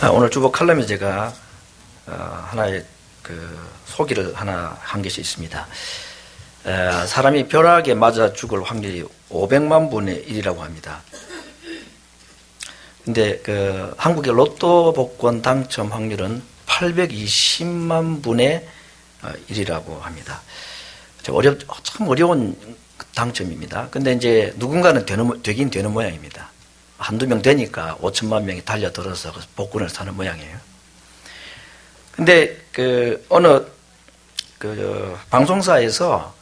오늘 주보 칼럼에 제가 하나의 소개를 한 것이 있습니다. 사람이 벼락에 맞아 죽을 확률이 500만 분의 1이라고 합니다. 근데 한국의 로또 복권 당첨 확률은 820만 분의 1이라고 합니다. 참 어려운 당첨입니다. 근데 이제 누군가는 되긴 되는 모양입니다. 한두 명 되니까 5천만 명이 달려들어서 복권을 사는 모양이에요. 근데 어느 방송사에서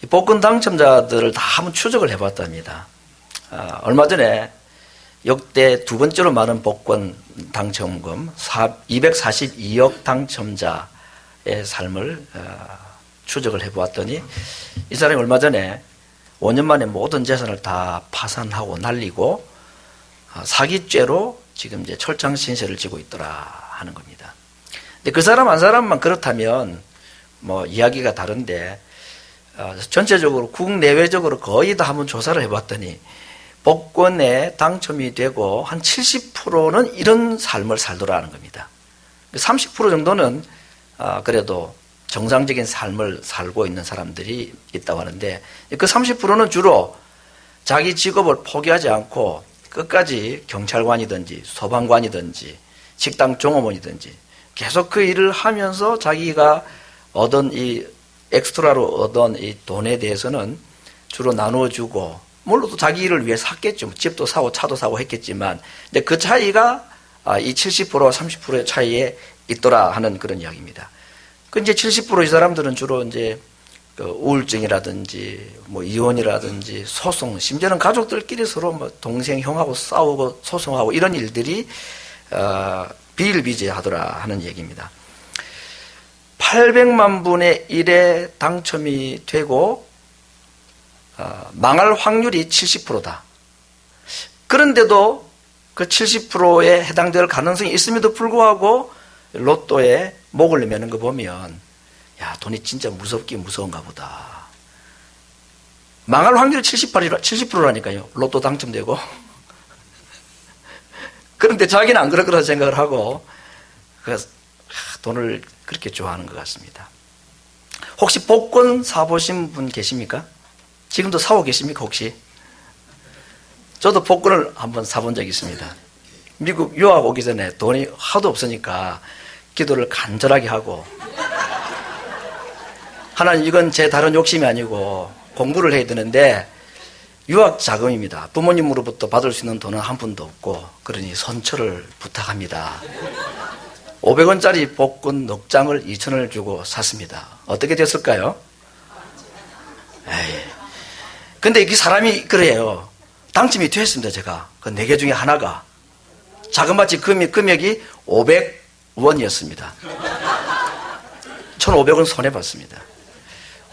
이 복권 당첨자들을 다 한번 추적을 해봤답니다. 얼마 전에 역대 두 번째로 많은 복권 당첨금 242억 당첨자의 삶을 추적을 해보았더니 이 사람이 얼마 전에 5년 만에 모든 재산을 다 파산하고 날리고 사기죄로 지금 이제 철장 신세를 지고 있더라 하는 겁니다. 근데 그 사람 한 사람만 그렇다면 뭐 이야기가 다른데 전체적으로 국내외적으로 거의 다 한번 조사를 해봤더니 복권에 당첨이 되고 한 70%는 이런 삶을 살더라는 겁니다. 30% 정도는 그래도 정상적인 삶을 살고 있는 사람들이 있다고 하는데 그 30%는 주로 자기 직업을 포기하지 않고 끝까지 경찰관이든지 소방관이든지 식당 종업원이든지 계속 그 일을 하면서 자기가 얻은 이 엑스트라로 얻은 이 돈에 대해서는 주로 나눠주고 물론 또 자기 일을 위해 샀겠죠. 집도 사고 차도 사고 했겠지만 근데 그 차이가 이 70%와 30%의 차이에 있더라 하는 그런 이야기입니다. 그 이제 70% 이 사람들은 주로 이제 우울증이라든지 뭐 이혼이라든지 소송, 심지어는 가족들끼리 서로 뭐 동생 형하고 싸우고 소송하고 이런 일들이 비일비재하더라 하는 얘기입니다. 800만 분의 1에 당첨이 되고 망할 확률이 70%다. 그런데도 그 70%에 해당될 가능성이 있음에도 불구하고 로또에 목을 매는 거 보면 야, 돈이 진짜 무섭긴 무서운가 보다. 망할 확률이 70%라니까요. 로또 당첨되고. 그런데 자기는 안 그럴 거라 생각을 하고 그래서 돈을 그렇게 좋아하는 것 같습니다. 혹시 복권 사보신 분 계십니까? 지금도 사고 계십니까 혹시? 저도 복권을 한번 사본 적이 있습니다. 미국 유학 오기 전에 돈이 하도 없으니까 기도를 간절하게 하고 하나님 이건 제 다른 욕심이 아니고 공부를 해야 되는데 유학 자금입니다. 부모님으로부터 받을 수 있는 돈은 한 푼도 없고 그러니 선처를 부탁합니다. 500원짜리 복권 넉 장을 2,000원을 주고 샀습니다. 어떻게 됐을까요? 에이. 근데 이 사람이 그래요. 당첨이 됐습니다. 제가 그 4개 중에 하나가 자그마치 금액이 500원이었습니다. 1,500원 손해봤습니다.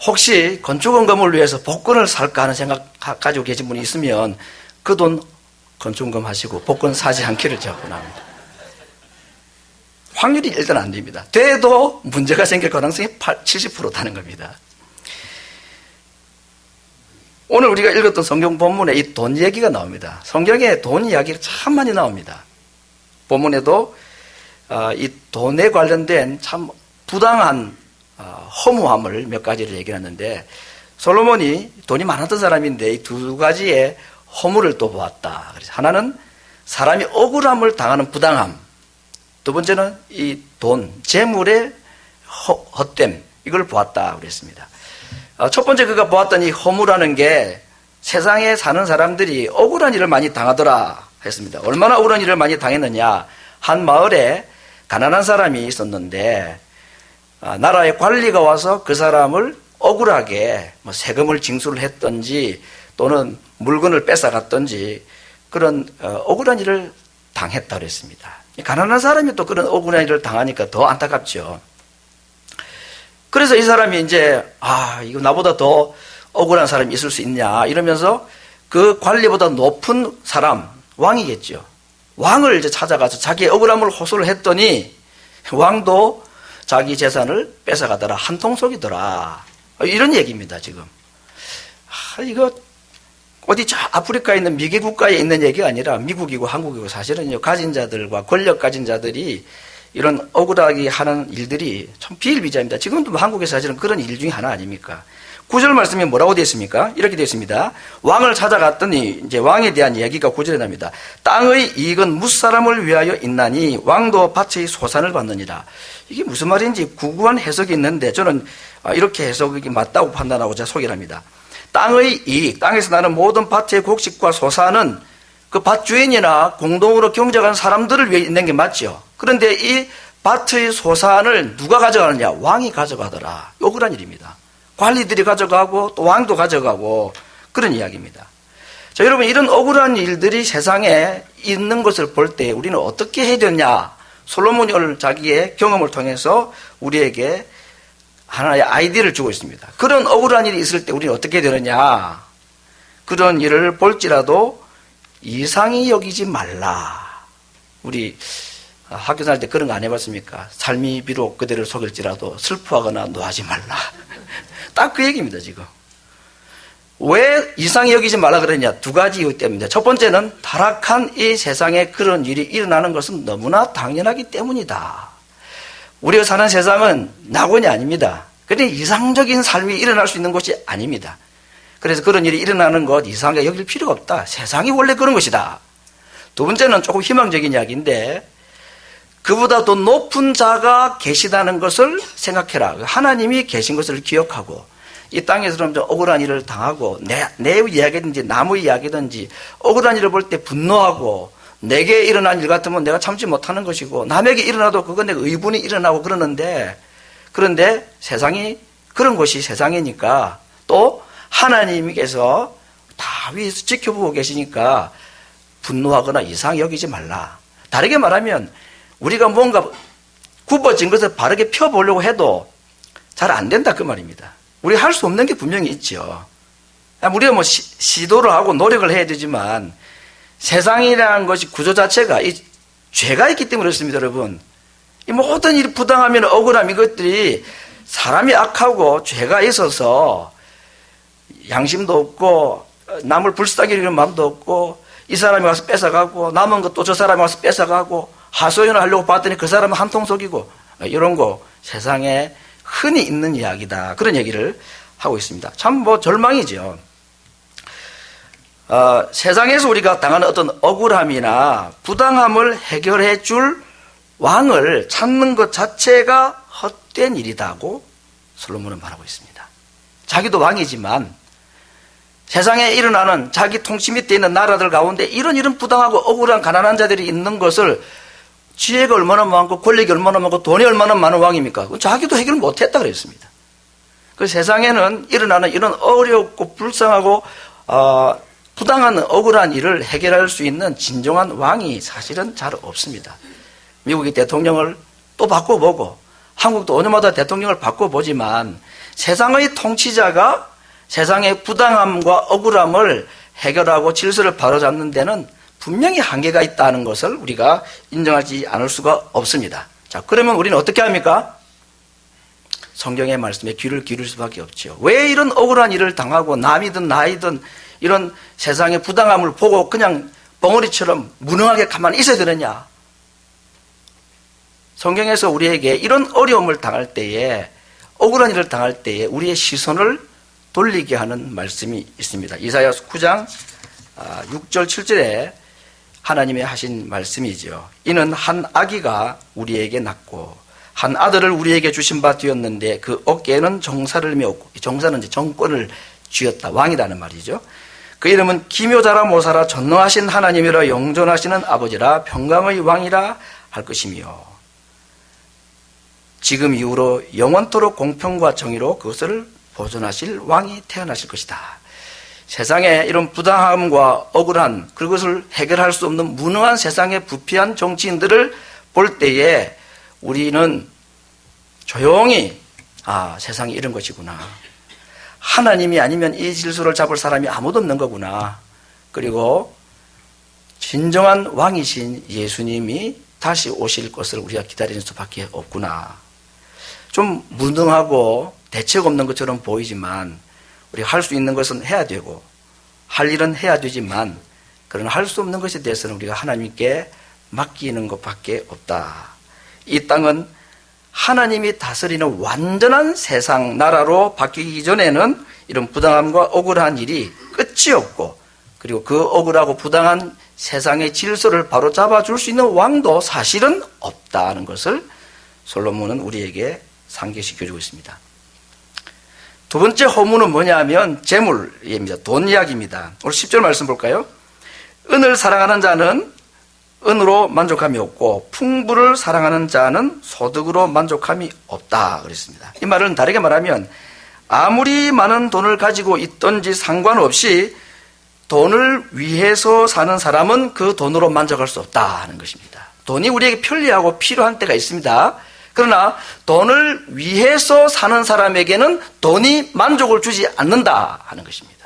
혹시 건축원금을 위해서 복권을 살까 하는 생각 가지고 계신 분이 있으면 그 돈 건축원금 하시고 복권 사지 않기를 제가 권합니다. 확률이 일단 안 됩니다. 돼도 문제가 생길 가능성이 70%다는 겁니다. 오늘 우리가 읽었던 성경 본문에 이 돈 얘기가 나옵니다. 성경에 돈 이야기가 참 많이 나옵니다. 본문에도 이 돈에 관련된 참 부당한 허무함을 몇 가지를 얘기했는데 솔로몬이 돈이 많았던 사람인데 이 두 가지의 허물을 또 보았다. 그래서 하나는 사람이 억울함을 당하는 부당함, 두 번째는 이 돈, 재물의 헛됨, 이걸 보았다 그랬습니다. 첫 번째 그가 보았던 이 허무라는 게 세상에 사는 사람들이 억울한 일을 많이 당하더라 했습니다. 얼마나 억울한 일을 많이 당했느냐. 한 마을에 가난한 사람이 있었는데 나라의 관리가 와서 그 사람을 억울하게 뭐 세금을 징수를 했던지 또는 물건을 뺏어갔던지 그런 억울한 일을 당했다 그랬습니다. 가난한 사람이 또 그런 억울한 일을 당하니까 더 안타깝죠. 그래서 이 사람이 이제 이거 나보다 더 억울한 사람이 있을 수 있냐 이러면서 그 관리보다 높은 사람, 왕이겠죠. 왕을 이제 찾아가서 자기의 억울함을 호소를 했더니 왕도 자기 재산을 뺏어가더라. 한통속이더라. 이런 얘기입니다, 지금. 이거 어디 저 아프리카에 있는 미개 국가에 있는 얘기가 아니라 미국이고 한국이고 사실은요, 가진 자들과 권력 가진 자들이 이런 억울하게 하는 일들이 참 비일비재합니다. 지금도 한국에 사실은 그런 일 중에 하나 아닙니까? 9절 말씀에 뭐라고 되어 있습니까? 이렇게 되어 있습니다. 왕을 찾아갔더니 이제 왕에 대한 이야기가 9절에 나옵니다. 땅의 이익은 무사람을 위하여 있나니 왕도 밭의 소산을 받느니라. 이게 무슨 말인지 구구한 해석이 있는데 저는 이렇게 해석이 맞다고 판단하고자 소개를 합니다. 땅의 이익, 땅에서 나는 모든 밭의 곡식과 소산은 그 밭 주인이나 공동으로 경작하는 사람들을 위해 있는 게 맞죠. 그런데 이 밭의 소산을 누가 가져가느냐? 왕이 가져가더라. 억울한 일입니다. 관리들이 가져가고 또 왕도 가져가고 그런 이야기입니다. 자, 여러분, 이런 억울한 일들이 세상에 있는 것을 볼 때 우리는 어떻게 해야 되냐? 솔로몬이 오늘 자기의 경험을 통해서 우리에게 하나의 아이디어를 주고 있습니다. 그런 억울한 일이 있을 때 우리는 어떻게 되느냐? 그런 일을 볼지라도 이상히 여기지 말라. 우리 학교 다닐 때 그런 거 안 해봤습니까? 삶이 비록 그대를 속일지라도 슬퍼하거나 노하지 말라. 딱 그 얘기입니다, 지금. 왜 이상히 여기지 말라 그러냐? 두 가지 이유 때문입니다. 첫 번째는 타락한 이 세상에 그런 일이 일어나는 것은 너무나 당연하기 때문이다. 우리가 사는 세상은 낙원이 아닙니다. 그러니 이상적인 삶이 일어날 수 있는 것이 아닙니다. 그래서 그런 일이 일어나는 것 이상하게 여길 필요가 없다. 세상이 원래 그런 것이다. 두 번째는 조금 희망적인 이야기인데 그보다 더 높은 자가 계시다는 것을 생각해라. 하나님이 계신 것을 기억하고 이 땅에서 좀 억울한 일을 당하고 내 이야기든지 남의 이야기든지 억울한 일을 볼 때 분노하고 내게 일어난 일 같으면 내가 참지 못하는 것이고 남에게 일어나도 그건 내가 의분이 일어나고 그러는데 그런데 세상이 그런 것이 세상이니까 또 하나님께서 다 위에서 지켜보고 계시니까 분노하거나 이상히 여기지 말라. 다르게 말하면 우리가 뭔가 굽어진 것을 바르게 펴보려고 해도 잘 안 된다 그 말입니다. 우리 할 수 없는 게 분명히 있죠. 우리가 뭐 시도를 하고 노력을 해야 되지만 세상이라는 것이 구조 자체가 이 죄가 있기 때문에 그렇습니다, 여러분. 이 모든 일이 부당하면 억울함 이것들이 사람이 악하고 죄가 있어서 양심도 없고 남을 불쌍히 여기는 마음도 없고 이 사람이 와서 뺏어가고 남은 것도 저 사람이 와서 뺏어가고 하소연을 하려고 봤더니 그 사람은 한통 속이고 이런 거 세상에 흔히 있는 이야기다. 그런 얘기를 하고 있습니다. 참 뭐 절망이죠. 세상에서 우리가 당하는 어떤 억울함이나 부당함을 해결해 줄 왕을 찾는 것 자체가 헛된 일이다고 솔로몬은 말하고 있습니다. 자기도 왕이지만 세상에 일어나는 자기 통치 밑에 있는 나라들 가운데 이런 부당하고 억울한 가난한 자들이 있는 것을 지혜가 얼마나 많고 권력이 얼마나 많고 돈이 얼마나 많은 왕입니까? 자기도 해결을 못했다 그랬습니다. 그 세상에는 일어나는 이런 어렵고 불쌍하고 부당한 억울한 일을 해결할 수 있는 진정한 왕이 사실은 잘 없습니다. 미국이 대통령을 또 바꿔보고 한국도 5년마다 대통령을 바꿔보지만 세상의 통치자가 세상의 부당함과 억울함을 해결하고 질서를 바로잡는 데는 분명히 한계가 있다는 것을 우리가 인정하지 않을 수가 없습니다. 자, 그러면 우리는 어떻게 합니까? 성경의 말씀에 귀를 기울일 수밖에 없죠. 왜 이런 억울한 일을 당하고 남이든 나이든 이런 세상의 부당함을 보고 그냥 벙어리처럼 무능하게 가만히 있어야 되느냐? 성경에서 우리에게 이런 어려움을 당할 때에 억울한 일을 당할 때에 우리의 시선을 돌리게 하는 말씀이 있습니다. 이사야서 9장 6절 7절에 하나님의 하신 말씀이죠. 이는 한 아기가 우리에게 낳고 한 아들을 우리에게 주신 바 되었는데 그 어깨에는 정사를 메었고 정사는 이제 정권을 쥐었다. 왕이라는 말이죠. 그 이름은 기묘자라 모사라 전능하신 하나님이라 영존하시는 아버지라 평강의 왕이라 할 것이며 지금 이후로 영원토록 공평과 정의로 그것을 보존하실 왕이 태어나실 것이다. 세상에 이런 부당함과 억울한 그것을 해결할 수 없는 무능한 세상에 부패한 정치인들을 볼 때에 우리는 조용히 세상이 이런 것이구나. 하나님이 아니면 이 질서를 잡을 사람이 아무도 없는 거구나. 그리고 진정한 왕이신 예수님이 다시 오실 것을 우리가 기다리는 수밖에 없구나. 좀 무능하고 대책 없는 것처럼 보이지만 우리가 할 수 있는 것은 해야 되고 할 일은 해야 되지만 그러나 할 수 없는 것에 대해서는 우리가 하나님께 맡기는 것밖에 없다. 이 땅은 하나님이 다스리는 완전한 세상 나라로 바뀌기 전에는 이런 부당함과 억울한 일이 끝이 없고, 그리고 그 억울하고 부당한 세상의 질서를 바로잡아 줄 수 있는 왕도 사실은 없다는 것을 솔로몬은 우리에게 상기시켜주고 있습니다. 두 번째 허무는 뭐냐면 재물입니다. 돈 이야기입니다. 오늘 10절 말씀 볼까요? 은을 사랑하는 자는 은으로 만족함이 없고 풍부를 사랑하는 자는 소득으로 만족함이 없다 그랬습니다. 이 말은 다르게 말하면 아무리 많은 돈을 가지고 있든지 상관없이 돈을 위해서 사는 사람은 그 돈으로 만족할 수 없다 하는 것입니다. 돈이 우리에게 편리하고 필요한 때가 있습니다. 그러나 돈을 위해서 사는 사람에게는 돈이 만족을 주지 않는다 하는 것입니다.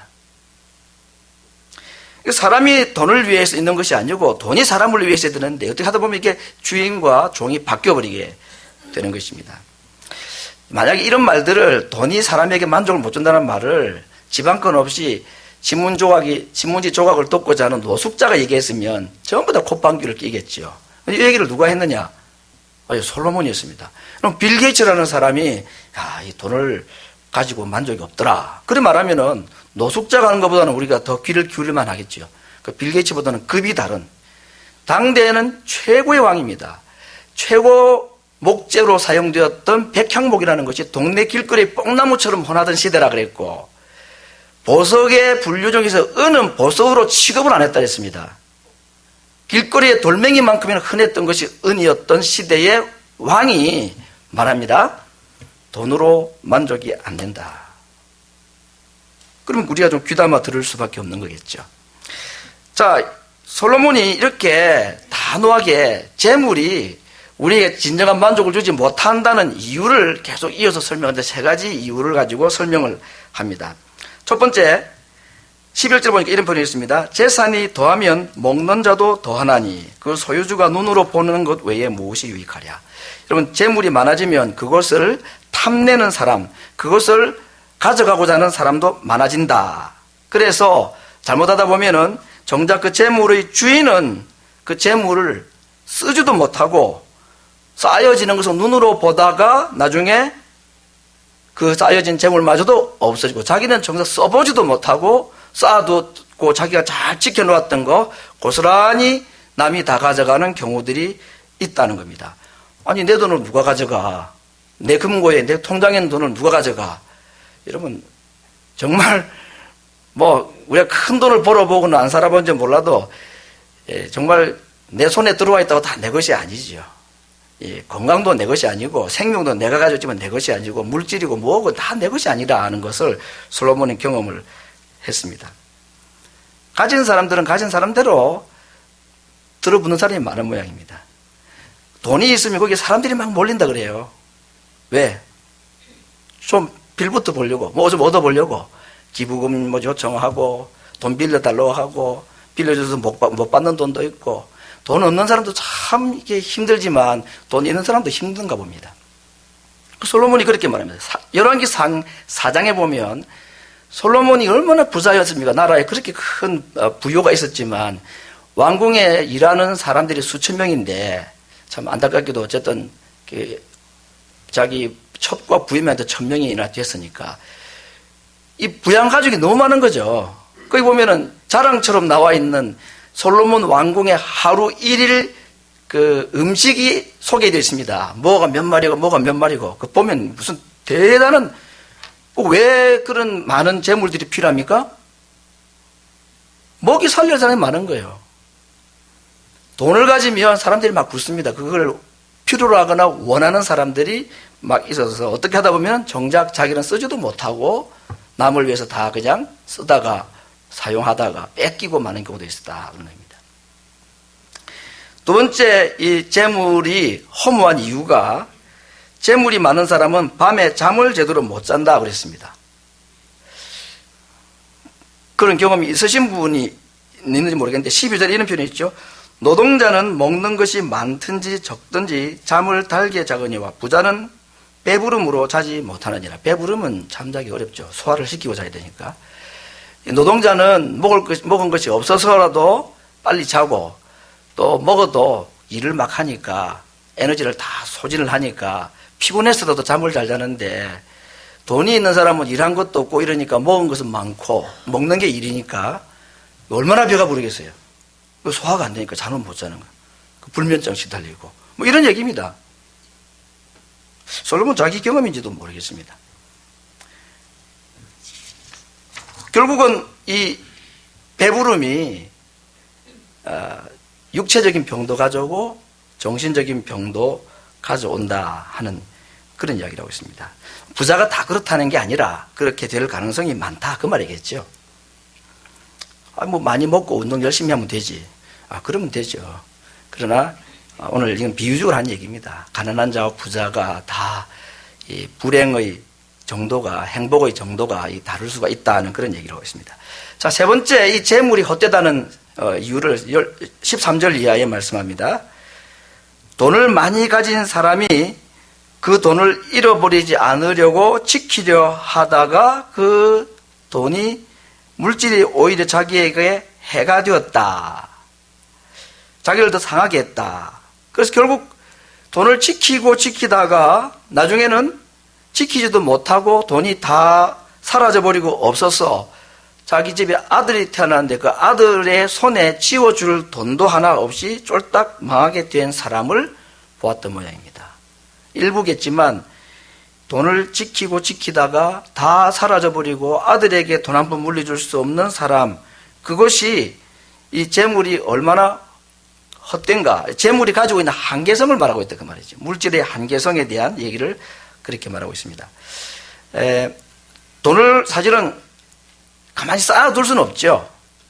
사람이 돈을 위해서 있는 것이 아니고 돈이 사람을 위해서 되는데 어떻게 하다 보면 이게 주인과 종이 바뀌어버리게 되는 것입니다. 만약에 이런 말들을 돈이 사람에게 만족을 못 준다는 말을 지방권 없이 신문지 조각을 덮고자 하는 노숙자가 얘기했으면 전부 다 콧방귀를 끼겠죠. 이 얘기를 누가 했느냐? 솔로몬이었습니다. 그럼 빌 게이츠라는 사람이 이 돈을 가지고 만족이 없더라. 그래 말하면은 노숙자가 하는 것보다는 우리가 더 귀를 기울일만 하겠죠. 그 빌 게이츠보다는 급이 다른, 당대에는 최고의 왕입니다. 최고 목재로 사용되었던 백향목이라는 것이 동네 길거리 뽕나무처럼 흔하던 시대라 그랬고, 보석의 분류 중에서 은은 보석으로 취급을 안 했다 했습니다. 길거리에 돌멩이만큼이나 흔했던 것이 은이었던 시대의 왕이 말합니다. 돈으로 만족이 안 된다. 그럼 우리가 좀 귀담아 들을 수밖에 없는 거겠죠. 자, 솔로몬이 이렇게 단호하게 재물이 우리에게 진정한 만족을 주지 못한다는 이유를 계속 이어서 설명하는데 세 가지 이유를 가지고 설명을 합니다. 첫 번째, 11절 보니까 이런 표현이 있습니다. 재산이 더하면 먹는 자도 더하나니 그 소유주가 눈으로 보는 것 외에 무엇이 유익하랴. 여러분, 재물이 많아지면 그것을 탐내는 사람, 그것을 가져가고자 하는 사람도 많아진다. 그래서 잘못하다 보면은 정작 그 재물의 주인은 그 재물을 쓰지도 못하고 쌓여지는 것을 눈으로 보다가 나중에 그 쌓여진 재물마저도 없어지고, 자기는 정작 써보지도 못하고 쌓아두고 자기가 잘 지켜놓았던 거 고스란히 남이 다 가져가는 경우들이 있다는 겁니다. 아니, 내 돈을 누가 가져가? 내 금고에, 내 통장에 있는 돈을 누가 가져가? 여러분, 정말 우리가 큰 돈을 벌어보고는 안 살아본지 몰라도 정말 내 손에 들어와 있다고 다 내 것이 아니죠. 건강도 내 것이 아니고 생명도 내가 가졌지만 내 것이 아니고 물질이고 뭐고 다 내 것이 아니라 하는 것을 솔로몬이 경험을 했습니다. 가진 사람들은 가진 사람대로 들어붙는 사람이 많은 모양입니다. 돈이 있으면 거기에 사람들이 막 몰린다 그래요. 왜? 좀 빌부터 보려고, 좀 얻어보려고, 기부금 요청하고, 돈 빌려달라고 하고, 빌려줘서 못 받는 돈도 있고, 돈 없는 사람도 참 이게 힘들지만 돈 있는 사람도 힘든가 봅니다. 솔로몬이 그렇게 말합니다. 열왕기 4장에 보면 솔로몬이 얼마나 부자였습니까? 나라에 그렇게 큰 부요가 있었지만 왕궁에 일하는 사람들이 수천 명인데 참 안타깝게도 어쨌든 자기 첩과 부임한테 1000명이나 됐으니까 이 부양 가족이 너무 많은 거죠. 거기 보면은 자랑처럼 나와 있는 솔로몬 왕궁의 하루 1일 그 음식이 소개되어 있습니다. 뭐가 몇 마리고 뭐가 몇 마리고. 그 보면 무슨 대단한, 왜 그런 많은 재물들이 필요합니까? 먹이 살릴 사람이 많은 거예요. 돈을 가지면 사람들이 막 굳습니다. 그걸 필요로 하거나 원하는 사람들이 막 있어서 어떻게 하다 보면 정작 자기는 쓰지도 못하고 남을 위해서 다 그냥 쓰다가 사용하다가 뺏기고 마는 경우도 있었다 그런 겁니다. 두 번째, 이 재물이 허무한 이유가 재물이 많은 사람은 밤에 잠을 제대로 못 잔다 그랬습니다. 그런 경험이 있으신 분이 있는지 모르겠는데 12절에 이런 표현이 있죠. 노동자는 먹는 것이 많든지 적든지 잠을 달게 자거니와 부자는 배부름으로 자지 못하느니라. 배부름은 잠자기 어렵죠. 소화를 시키고 자야 되니까. 노동자는 먹은 것이 없어서라도 빨리 자고 또 먹어도 일을 막 하니까 에너지를 다 소진을 하니까 피곤해서라도 잠을 잘 자는데 돈이 있는 사람은 일한 것도 없고 이러니까 먹은 것은 많고 먹는 게 일이니까 얼마나 배가 부르겠어요. 소화가 안 되니까 잠을 못 자는 거예요. 불면증 시달리고 뭐 이런 얘기입니다. 솔로몬 자기 경험인지도 모르겠습니다. 결국은 이 배부름이 육체적인 병도 가져오고 정신적인 병도 가져온다 하는 그런 이야기라고 있습니다. 부자가 다 그렇다는 게 아니라 그렇게 될 가능성이 많다 그 말이겠죠. 뭐 많이 먹고 운동 열심히 하면 되지. 그러면 되죠. 그러나 오늘 이건 비유적으로 한 얘기입니다. 가난한 자와 부자가 다 이 불행의 정도가 행복의 정도가 다를 수가 있다는 그런 얘기를 하고 있습니다. 자, 세 번째 이 재물이 헛되다는 이유를 13절 이하에 말씀합니다. 돈을 많이 가진 사람이 그 돈을 잃어버리지 않으려고 지키려 하다가 그 돈이 물질이 오히려 자기에게 해가 되었다. 자기를 더 상하게 했다. 그래서 결국 돈을 지키다가 나중에는 지키지도 못하고 돈이 다 사라져버리고 없어서 자기 집에 아들이 태어났는데 그 아들의 손에 쥐어줄 돈도 하나 없이 쫄딱 망하게 된 사람을 보았던 모양입니다. 일부겠지만 돈을 지키다가 다 사라져버리고 아들에게 돈 한 푼 물려줄 수 없는 사람, 그것이 이 재물이 얼마나 헛된가, 재물이 가지고 있는 한계성을 말하고 있다 그 말이죠. 물질의 한계성에 대한 얘기를 그렇게 말하고 있습니다. 돈을 사실은 가만히 쌓아둘 수는 없죠.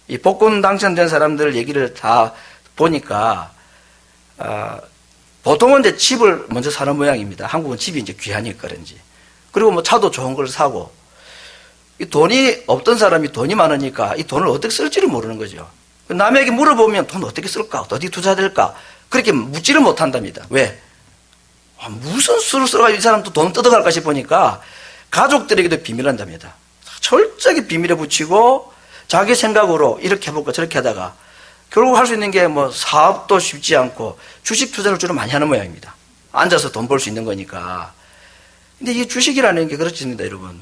이 복권 당첨된 사람들 얘기를 다 보니까 보통은 이제 집을 먼저 사는 모양입니다. 한국은 집이 이제 귀하니까 그런지. 그리고 뭐 차도 좋은 걸 사고, 이 돈이 없던 사람이 돈이 많으니까 이 돈을 어떻게 쓸지를 모르는 거죠. 남에게 물어보면 돈 어떻게 쓸까? 어디 투자될까? 그렇게 묻지를 못한답니다. 왜? 무슨 수로 써가지고 이 사람도 돈 뜯어갈까 싶으니까 가족들에게도 비밀한답니다. 철저하게 비밀에 붙이고 자기 생각으로 이렇게 해볼까 저렇게 하다가 결국 할 수 있는 게 뭐 사업도 쉽지 않고 주식 투자를 주로 많이 하는 모양입니다. 앉아서 돈 벌 수 있는 거니까. 근데 이 주식이라는 게 그렇습니다, 여러분.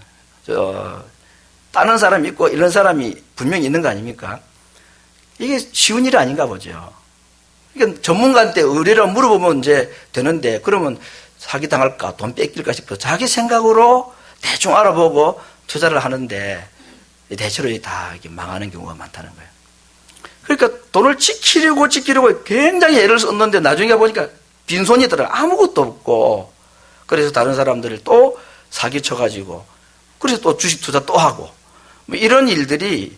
따는 사람이 있고 이런 사람이 분명히 있는 거 아닙니까? 이게 쉬운 일 아닌가 보죠. 그러니까 전문가한테 의뢰를 물어보면 이제 되는데, 그러면 사기당할까, 돈 뺏길까 싶어서 자기 생각으로 대충 알아보고 투자를 하는데, 대체로 다 이렇게 망하는 경우가 많다는 거예요. 그러니까 돈을 지키려고 굉장히 애를 썼는데, 나중에 보니까 빈손이더라. 아무것도 없고, 그래서 다른 사람들을 또 사기쳐가지고, 그래서 또 주식 투자 또 하고, 뭐 이런 일들이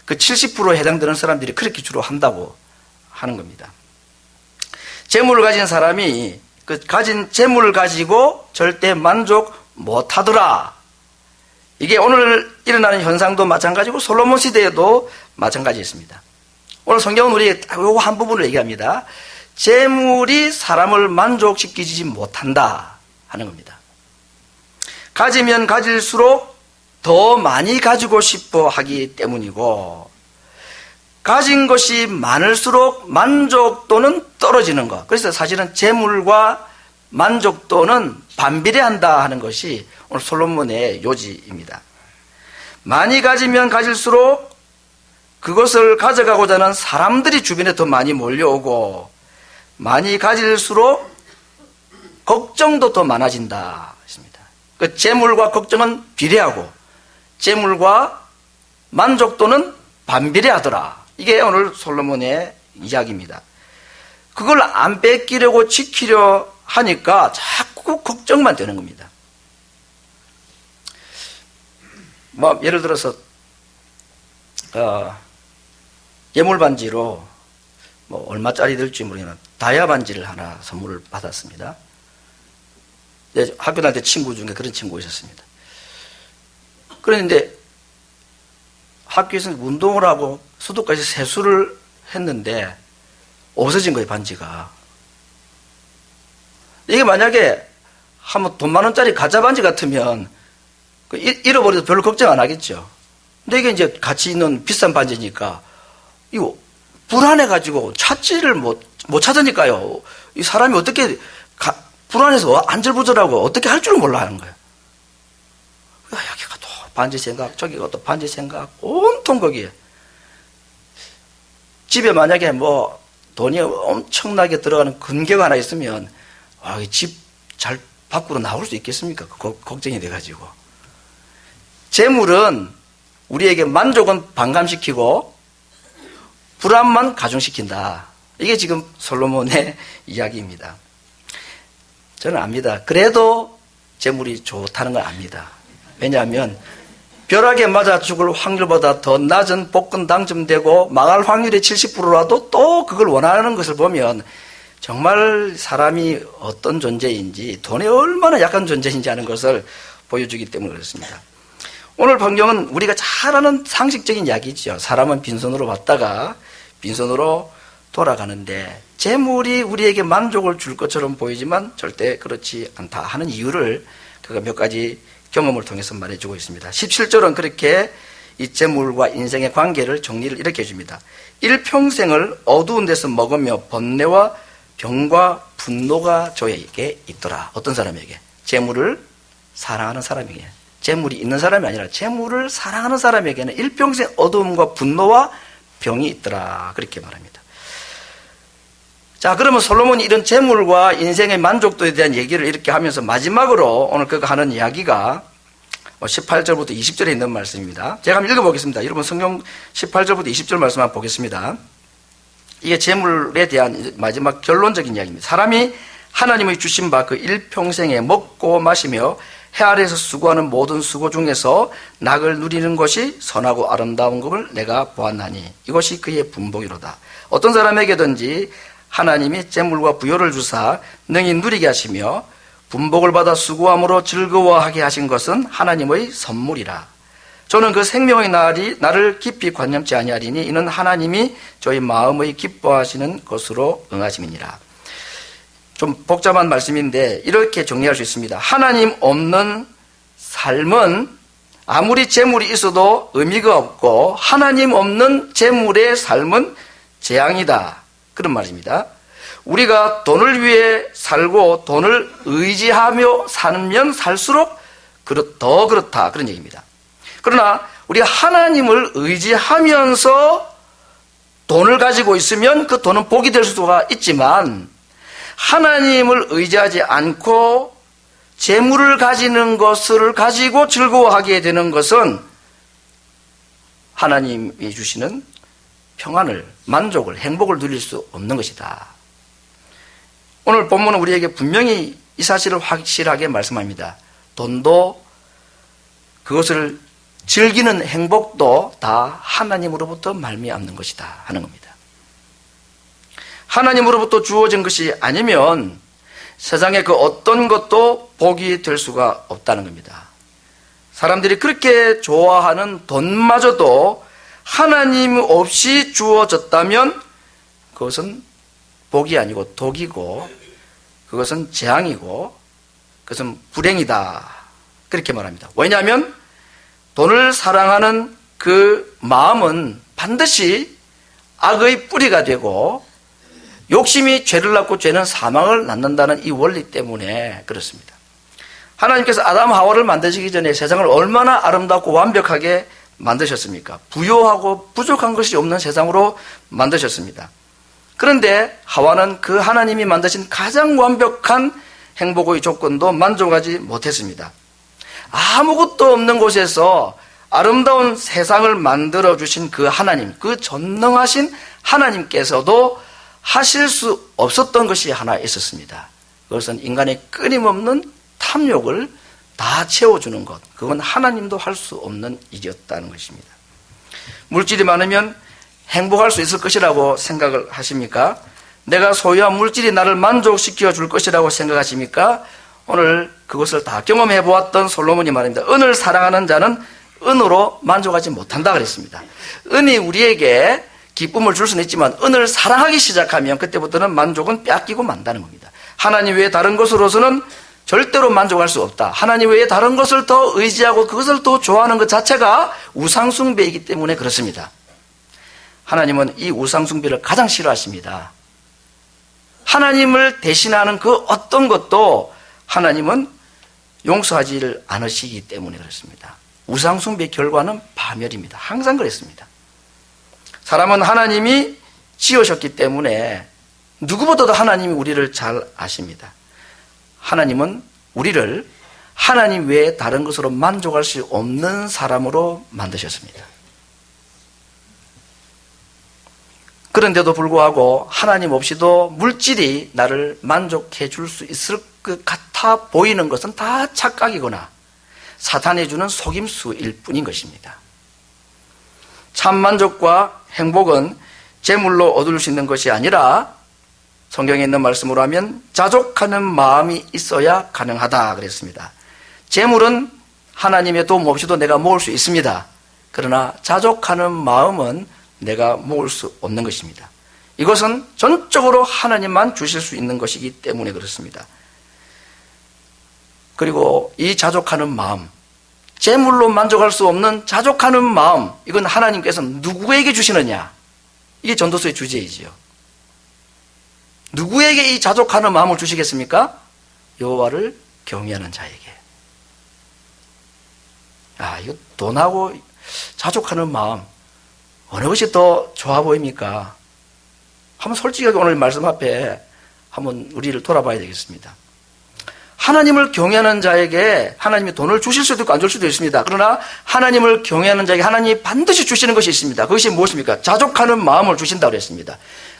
그 70%에 해당되는 사람들이 그렇게 주로 한다고 하는 겁니다. 재물을 가진 사람이 그 가진 재물을 가지고 절대 만족 못하더라. 이게 오늘 일어나는 현상도 마찬가지고 솔로몬 시대에도 마찬가지였습니다. 오늘 성경은 우리 요 한 부분을 얘기합니다. 재물이 사람을 만족시키지 못한다 하는 겁니다. 가지면 가질수록 더 많이 가지고 싶어 하기 때문이고, 가진 것이 많을수록 만족도는 떨어지는 것. 그래서 사실은 재물과 만족도는 반비례한다 하는 것이 오늘 솔로몬의 요지입니다. 많이 가지면 가질수록 그것을 가져가고자 하는 사람들이 주변에 더 많이 몰려오고, 많이 가질수록 걱정도 더 많아진다 했습니다. 그 재물과 걱정은 비례하고 재물과 만족도는 반비례하더라. 이게 오늘 솔로몬의 이야기입니다. 그걸 안 뺏기려고 지키려 하니까 자꾸 걱정만 되는 겁니다. 뭐 예를 들어서 예물 반지로 뭐 얼마짜리 될지 모르겠지만 다이아 반지를 하나 선물을 받았습니다. 학교 다닐 때 친구 중에 그런 친구가 있었습니다. 그런데 학교에서 운동을 하고 수도까지 세수를 했는데 없어진 거예요, 반지가. 이게 만약에 한번 돈 10,000원짜리 가짜 반지 같으면 잃어버려도 별로 걱정 안 하겠죠. 내게 이제 같이 있는 비싼 반지니까 이거 불안해가지고 찾지를 못 찾으니까요. 이 사람이 어떻게 불안해서 안절부절하고 어떻게 할 줄을 몰라 하는 거예요. 여기가 또 반지 생각, 저기가 또 반지 생각, 온통 거기에. 집에 만약에 뭐 돈이 엄청나게 들어가는 금괴가 하나 있으면 집 잘 밖으로 나올 수 있겠습니까? 걱정이 돼가지고. 재물은 우리에게 만족은 반감시키고 불안만 가중시킨다. 이게 지금 솔로몬의 이야기입니다. 저는 압니다. 그래도 재물이 좋다는 걸 압니다. 왜냐하면 벼락에 맞아 죽을 확률보다 더 낮은 복권 당첨되고 망할 확률이 70%라도 또 그걸 원하는 것을 보면 정말 사람이 어떤 존재인지, 돈이 얼마나 약한 존재인지 하는 것을 보여주기 때문에 그렇습니다. 오늘 성경은 우리가 잘 아는 상식적인 이야기죠. 사람은 빈손으로 왔다가 빈손으로 돌아가는데 재물이 우리에게 만족을 줄 것처럼 보이지만 절대 그렇지 않다 하는 이유를 그가 몇 가지 경험을 통해서 말해주고 있습니다. 17절은 그렇게 이 재물과 인생의 관계를 정리를 이렇게 해줍니다. 일평생을 어두운 데서 먹으며 번뇌와 병과 분노가 저에게 있더라. 어떤 사람에게? 재물을 사랑하는 사람에게. 재물이 있는 사람이 아니라 재물을 사랑하는 사람에게는 일평생 어두움과 분노와 병이 있더라. 그렇게 말합니다. 자, 그러면 솔로몬이 이런 재물과 인생의 만족도에 대한 얘기를 이렇게 하면서 마지막으로 오늘 그가 하는 이야기가 18절부터 20절에 있는 말씀입니다. 제가 한번 읽어보겠습니다. 여러분 성경 18절부터 20절 말씀 한번 보겠습니다. 이게 재물에 대한 마지막 결론적인 이야기입니다. 사람이 하나님의 주신 바 그 일평생에 먹고 마시며 해 아래에서 수고하는 모든 수고 중에서 낙을 누리는 것이 선하고 아름다운 것을 내가 보았나니 이것이 그의 분복이로다. 어떤 사람에게든지 하나님이 재물과 부요를 주사 능히 누리게 하시며 분복을 받아 수고함으로 즐거워하게 하신 것은 하나님의 선물이라. 저는 그 생명의 날이 나를 깊이 관념치 아니하리니 이는 하나님이 저희 마음의 기뻐하시는 것으로 응하심이니라. 좀 복잡한 말씀인데 이렇게 정리할 수 있습니다. 하나님 없는 삶은 아무리 재물이 있어도 의미가 없고 하나님 없는 재물의 삶은 재앙이다. 그런 말입니다. 우리가 돈을 위해 살고 돈을 의지하며 살면 살수록 더 그렇다. 그런 얘기입니다. 그러나 우리가 하나님을 의지하면서 돈을 가지고 있으면 그 돈은 복이 될 수가 있지만 하나님을 의지하지 않고 재물을 가지는 것을 가지고 즐거워하게 되는 것은 하나님이 주시는 평안을, 만족을, 행복을 누릴 수 없는 것이다. 오늘 본문은 우리에게 분명히 이 사실을 확실하게 말씀합니다. 돈도 그것을 즐기는 행복도 다 하나님으로부터 말미암는 것이다 하는 겁니다. 하나님으로부터 주어진 것이 아니면 세상의 그 어떤 것도 복이 될 수가 없다는 겁니다. 사람들이 그렇게 좋아하는 돈마저도 하나님 없이 주어졌다면 그것은 복이 아니고 독이고 그것은 재앙이고 그것은 불행이다. 그렇게 말합니다. 왜냐하면 돈을 사랑하는 그 마음은 반드시 악의 뿌리가 되고 욕심이 죄를 낳고 죄는 사망을 낳는다는 이 원리 때문에 그렇습니다. 하나님께서 아담 하와를 만드시기 전에 세상을 얼마나 아름답고 완벽하게 만드셨습니까? 부요하고 부족한 것이 없는 세상으로 만드셨습니다. 그런데 하와는 그 하나님이 만드신 가장 완벽한 행복의 조건도 만족하지 못했습니다. 아무것도 없는 곳에서 아름다운 세상을 만들어주신 그 하나님, 그 전능하신 하나님께서도 하실 수 없었던 것이 하나 있었습니다. 그것은 인간의 끊임없는 탐욕을 다 채워주는 것. 그건 하나님도 할 수 없는 일이었다는 것입니다. 물질이 많으면 행복할 수 있을 것이라고 생각을 하십니까? 내가 소유한 물질이 나를 만족시켜 줄 것이라고 생각하십니까? 오늘 그것을 다 경험해 보았던 솔로몬이 말합니다. 은을 사랑하는 자는 은으로 만족하지 못한다 그랬습니다. 은이 우리에게 기쁨을 줄 수는 있지만 은을 사랑하기 시작하면 그때부터는 만족은 뺏기고 만다는 겁니다. 하나님 외에 다른 것으로서는 절대로 만족할 수 없다. 하나님 외에 다른 것을 더 의지하고 그것을 더 좋아하는 것 자체가 우상숭배이기 때문에 그렇습니다. 하나님은 이 우상숭배를 가장 싫어하십니다. 하나님을 대신하는 그 어떤 것도 하나님은 용서하지를 않으시기 때문에 그렇습니다. 우상숭배의 결과는 파멸입니다. 항상 그랬습니다. 사람은 하나님이 지으셨기 때문에 누구보다도 하나님이 우리를 잘 아십니다. 하나님은 우리를 하나님 외에 다른 것으로 만족할 수 없는 사람으로 만드셨습니다. 그런데도 불구하고 하나님 없이도 물질이 나를 만족해 줄 수 있을 것 같아 보이는 것은 다 착각이거나 사탄이 주는 속임수일 뿐인 것입니다. 참 만족과 행복은 재물로 얻을 수 있는 것이 아니라 성경에 있는 말씀으로 하면 자족하는 마음이 있어야 가능하다 그랬습니다. 재물은 하나님의 도움 없이도 내가 모을 수 있습니다. 그러나 자족하는 마음은 내가 모을 수 없는 것입니다. 이것은 전적으로 하나님만 주실 수 있는 것이기 때문에 그렇습니다. 그리고 이 자족하는 마음, 재물로 만족할 수 없는 자족하는 마음, 이건 하나님께서 누구에게 주시느냐? 이게 전도서의 주제이지요. 누구에게 이 자족하는 마음을 주시겠습니까? 여호와를 경외하는 자에게. 이거 돈하고 자족하는 마음, 어느 것이 더 좋아 보입니까? 한번 솔직하게 오늘 말씀 앞에 한번 우리를 돌아봐야 되겠습니다. 하나님을 경외하는 자에게 하나님이 돈을 주실 수도 있고 안 줄 수도 있습니다. 그러나 하나님을 경외하는 자에게 하나님이 반드시 주시는 것이 있습니다. 그것이 무엇입니까? 자족하는 마음을 주신다고 했습니다.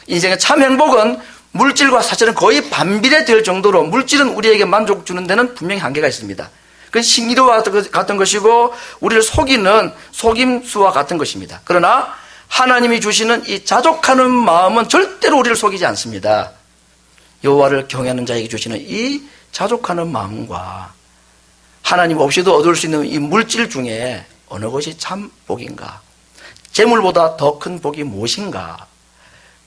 인생의 참 행복은 물질과 사실은 거의 반비례될 정도로 물질은 우리에게 만족 주는 데는 분명히 한계가 있습니다. 그건 신기루와 같은 것이고 우리를 속이는 속임수와 같은 것입니다. 그러나 하나님이 주시는 이 자족하는 마음은 절대로 우리를 속이지 않습니다. 여호와를 경외하는 자에게 주시는 이 자족하는 마음과 하나님 없이도 얻을 수 있는 이 물질 중에 어느 것이 참 복인가? 재물보다 더 큰 복이 무엇인가?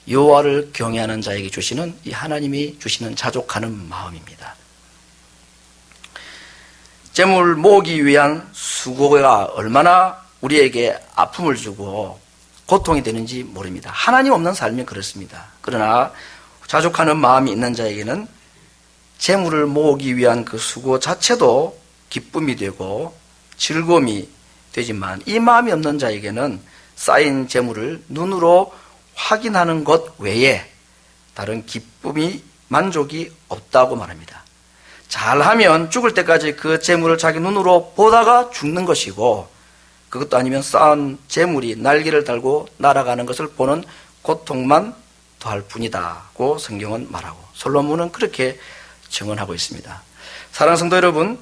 여호와를 경외하는 자에게 주시는 이 하나님이 주시는 자족하는 마음입니다. 재물 모으기 위한 수고가 얼마나 우리에게 아픔을 주고 고통이 되는지 모릅니다. 하나님 없는 삶이 그렇습니다. 그러나 자족하는 마음이 있는 자에게는 재물을 모으기 위한 그 수고 자체도 기쁨이 되고 즐거움이 되지만 이 마음이 없는 자에게는 쌓인 재물을 눈으로 확인하는 것 외에 다른 기쁨이 만족이 없다고 말합니다. 잘하면 죽을 때까지 그 재물을 자기 눈으로 보다가 죽는 것이고 그것도 아니면 쌓은 재물이 날개를 달고 날아가는 것을 보는 고통만 더할 뿐이다고 성경은 말하고 솔로몬은 그렇게 증언하고 있습니다. 사랑하는 성도 여러분,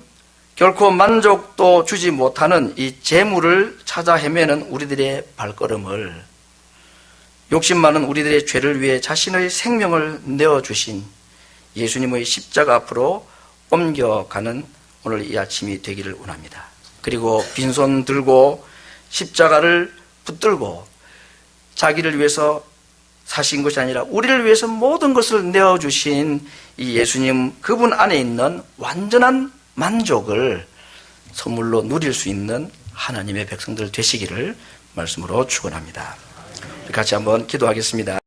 결코 만족도 주지 못하는 이 재물을 찾아 헤매는 우리들의 발걸음을 욕심 많은 우리들의 죄를 위해 자신의 생명을 내어주신 예수님의 십자가 앞으로 옮겨가는 오늘 이 아침이 되기를 원합니다. 그리고 빈손 들고 십자가를 붙들고 자기를 위해서 사신 것이 아니라 우리를 위해서 모든 것을 내어주신 이 예수님 그분 안에 있는 완전한 만족을 선물로 누릴 수 있는 하나님의 백성들 되시기를 말씀으로 축원합니다. 같이 한번 기도하겠습니다.